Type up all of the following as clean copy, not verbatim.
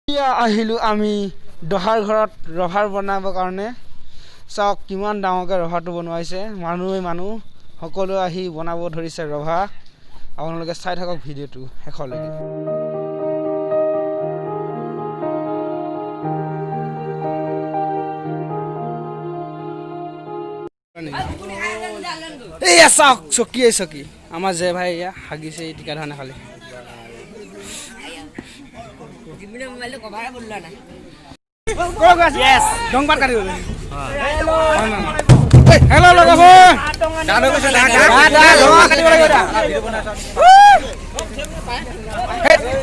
এতিয়া আহিলোঁ আমি দহাৰ ঘৰত ৰভাৰ বনাবৰ কাৰণে। চাওক কিমান ডাঙৰকৈ ৰভাটো বনোৱাইছে। মানুহ সকলো আহি বনাব ধৰিছে ৰভা। আপোনালোকে চাই থাকক ভিডিঅ'টো শেষলৈকে। এইয়া চাওক চকী আমাৰ জে ভাই এয়া হাগিছে টিকা ধানে খালি। ডংপাত কাটি হেল্ল' লগা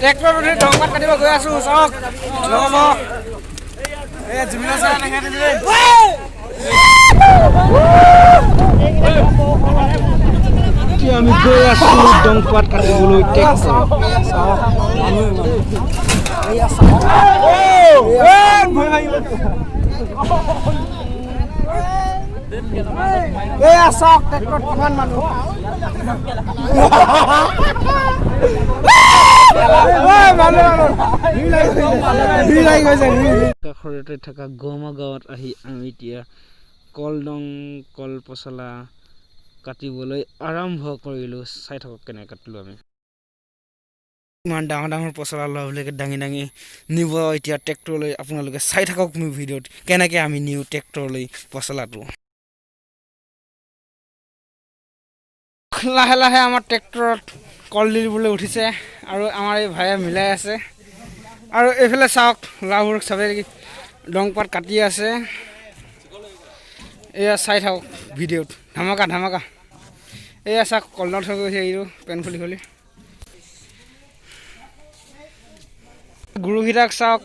ট্ৰেক্টৰ ডংপাত কাটিব গৈ আছো। চাওক লগাব আমি গৈ আছো ডংপাত কাটিবলৈ কিমান মানুহ কাষৰতে থকা গমা গাঁৱত আহি আমি এতিয়া কল পচলা কাটিবলৈ আৰম্ভ কৰিলোঁ। চাই থাকক কেনেকৈ কাটিলোঁ আমি। ইমান ডাঙৰ পচলা ল'বলৈকে দাঙি নিব এতিয়া ট্ৰেক্টৰলৈ। আপোনালোকে চাই থাকক মোৰ ভিডিঅ'ত কেনেকৈ আমি নিওঁ ট্ৰেক্টৰলৈ পচলাটো। লাহে লাহে আমাৰ ট্ৰেক্টৰত কলডিল দিবলৈ উঠিছে আৰু আমাৰ এই ভাইয়ে মিলাই আছে। আৰু এইফালে চাওক লাভবোৰ চবেই ডংপাত কাটি আছে। এয়া চাই থাকক ভিডিঅ'ত ধামাকা। এয়া চাওক কলনত হৈ গৈছে এইটো পেন খুলি গুৰুকেইটাক চাওক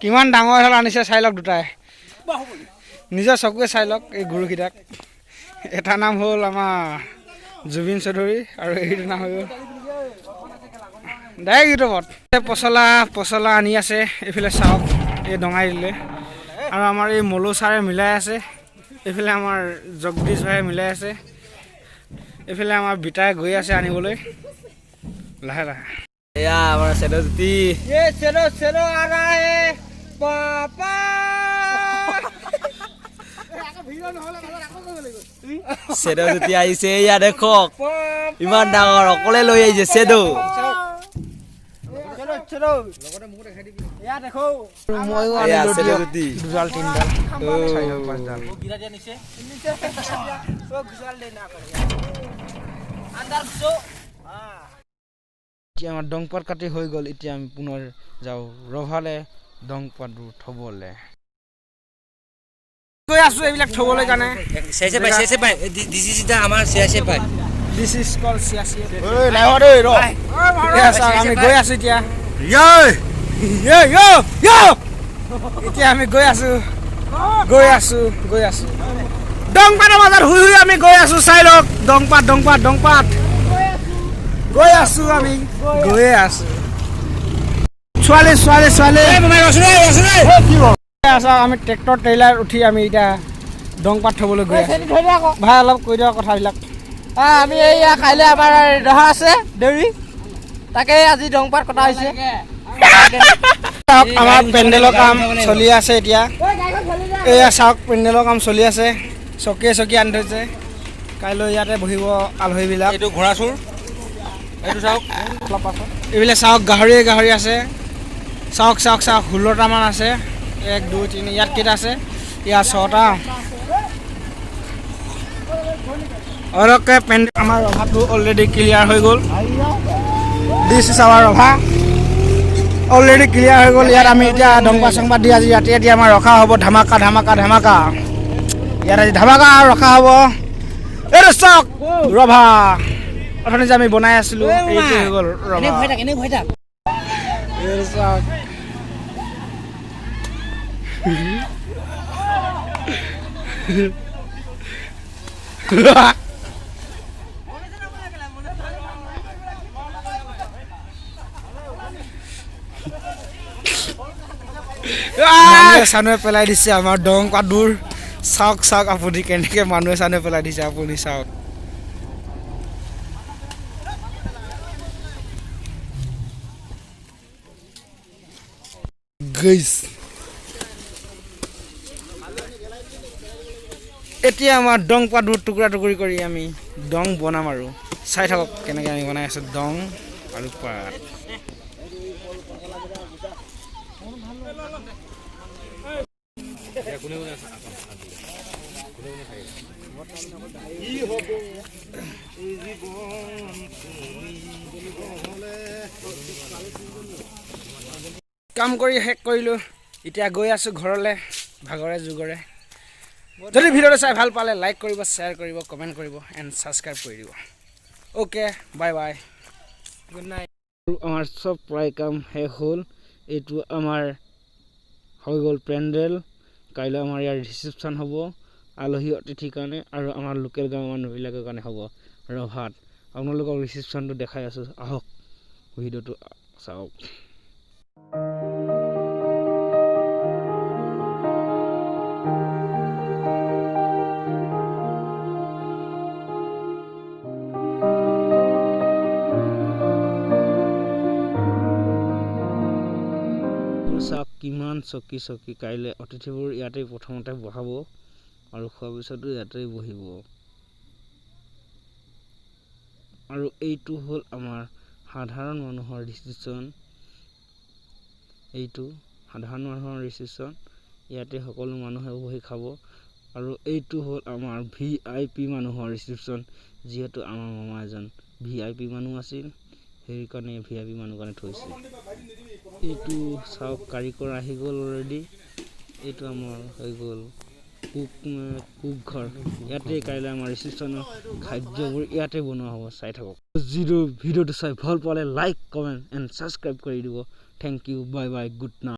কিমান ডাঙৰ হ'ল আনিছে। চাই লওক দুটাই নিজৰ চকুৱে চাই লওক এই গুৰুকেইটাক। এটা নাম হ'ল আমাৰ জুবিন চৌধুৰী আৰু এইটো নাম হৈ গ'ল ডাইৰেক্ট ইউটিউবত। পচলা আনি আছে। এইফালে চাওক এই ডঙাই দিলে আৰু আমাৰ এই মলু ছাৰে মিলাই আছে। এইফালে আমাৰ জগদীশ ভাই মিলাই আছে। এইফালে আমাৰ বিটাই গৈ আছে আনিবলৈ লাহে লাহে। এয়া আমাৰ চেৰজ্যোতি চেৰজ্যোতি আহিছে। এয়া দেখক ইমান ডাঙৰ অকলে লৈ আহিছে চেদো। এতিয়া আমাৰ ডংপাত কাটি হৈ গ'ল। এতিয়া আমি পুনৰ যাওঁ ৰভালে ডংপাতবোৰ থ'বলৈ। গৈ আছো এইবিলাক থ'বলৈ কাৰণে। আমি গৈ আছো এতিয়া। এতিয়া আমি গৈ আছো ডংপাতৰ মাজত শুই আমি গৈ আছো। চাই লওক ডংপাত গৈ আছো আমি ছোৱালী আমি ট্ৰেক্টৰ ট্ৰেইলাৰ উঠি আমি এতিয়া ডংপাত থ'বলৈ গৈ আছো। ভাই অলপ কৈ দিয়ক কথাবিলাক। আমি এইয়া কাইলৈ আমাৰ দহা আছে দেউৰী, তাকে আজি ডংপাত কটা হৈছে। আমাৰ পেণ্ডেলৰ কাম চলি আছে এতিয়া। এয়া চাওক পেণ্ডেলৰ কাম চলি আছে। চকী আনি থৈছে। কাইলৈ ইয়াতে বহিব আলহীবিলাক। এইটো ঘোঁৰাচোৰ, এইটো চাওক এইবিলাক চাওক গাহৰি আছে। চাওক 16টামান আছে। 1 2 3 ইয়াত কেইটা আছে? ইয়াত 6টা। অলপকৈ আমাৰ ৰভাটো অলৰেডি ক্লিয়াৰ হৈ গ'ল। দিছ ইজ আৱাৰ ৰভা অলৰেডি ক্লিয়াৰ হৈ গ'ল। ইয়াত আমি এতিয়া ডংপাত দি আজি ৰাতি আমাৰ ৰখা হ'ব ধামাকা। ইয়াত আজি ধামাকা ৰখা হ'ব। এইটো চাওক ৰভা অথনি যে আমি বনাই আছিলোঁ এইটো হৈ গ'ল ৰভা। এইটো চাওক চানুৱে পেলাই দিছে আমাৰ ডংপাতবোৰ। চাওক আপুনি কেনেকৈ মানুহে চানুৱে পেলাই দিছে আপুনি চাওক। গাইছ এতিয়া আমাৰ দং পাতবোৰ টুকুৰা টুকুৰি কৰি আমি দং বনাম আৰু চাই থাকক কেনেকৈ আমি বনাই আছোঁ দং আৰু পাত কাম কৰি শেষ কৰিলোঁ এতিয়া গৈ আছোঁ ঘৰলৈ ভাগৰে জুগৰে যদি ভিডিঅ'টো চাই ভাল পালে লাইক কৰিব শ্বেয়াৰ কৰিব কমেণ্ট কৰিব এণ্ড ছাবস্ক্ৰাইব কৰি দিব okay bye bye good night আমাৰ চব প্ৰায় কাম শেষ হ'ল এইটো আমাৰ হৈ গ'ল পেণ্ডেল কাইলৈ আমাৰ ইয়াৰ ৰিচিপশ্যন হ'ব আলহী অতিথিৰ কাৰণে আৰু আমাৰ লোকেল গাঁৱৰ মানুহবিলাকৰ কাৰণে হ'ব ৰভাত আপোনালোকক ৰিচিপশ্যনটো দেখাই আছোঁ আহক ভিডিঅ'টো চাওক চাওক কিমান চকী কাইলৈ অতিথিবোৰ ইয়াতে প্ৰথমতে বহাব আৰু খোৱাৰ পিছতো ইয়াতে বহিব আৰু এইটো হ'ল আমাৰ সাধাৰণ মানুহৰ ৰিচিপশ্যন ইয়াতে সকলো মানুহে বহি খাব আৰু এইটো হ'ল আমাৰ VIP মানুহৰ ৰিচিপশ্যন যিহেতু আমাৰ মামা এজন VIP মানুহ আছিল সেইকাৰণে VIP মানুহ কাৰণে থৈছিল এইটো চাওক কাৰিকৰ আহি গ'ল অলৰেডি এইটো আমাৰ হৈ গ'ল কুকঘৰ ইয়াতে কাইলৈ আমাৰ ৰিচিপশ্যনৰ খাদ্যবোৰ ইয়াতে বনোৱা হ'ব চাই থাকক যিটো ভিডিঅ'টো চাই ভাল পালে লাইক কমেণ্ট এণ্ড ছাবস্ক্ৰাইব কৰি দিব thank you bye bye good night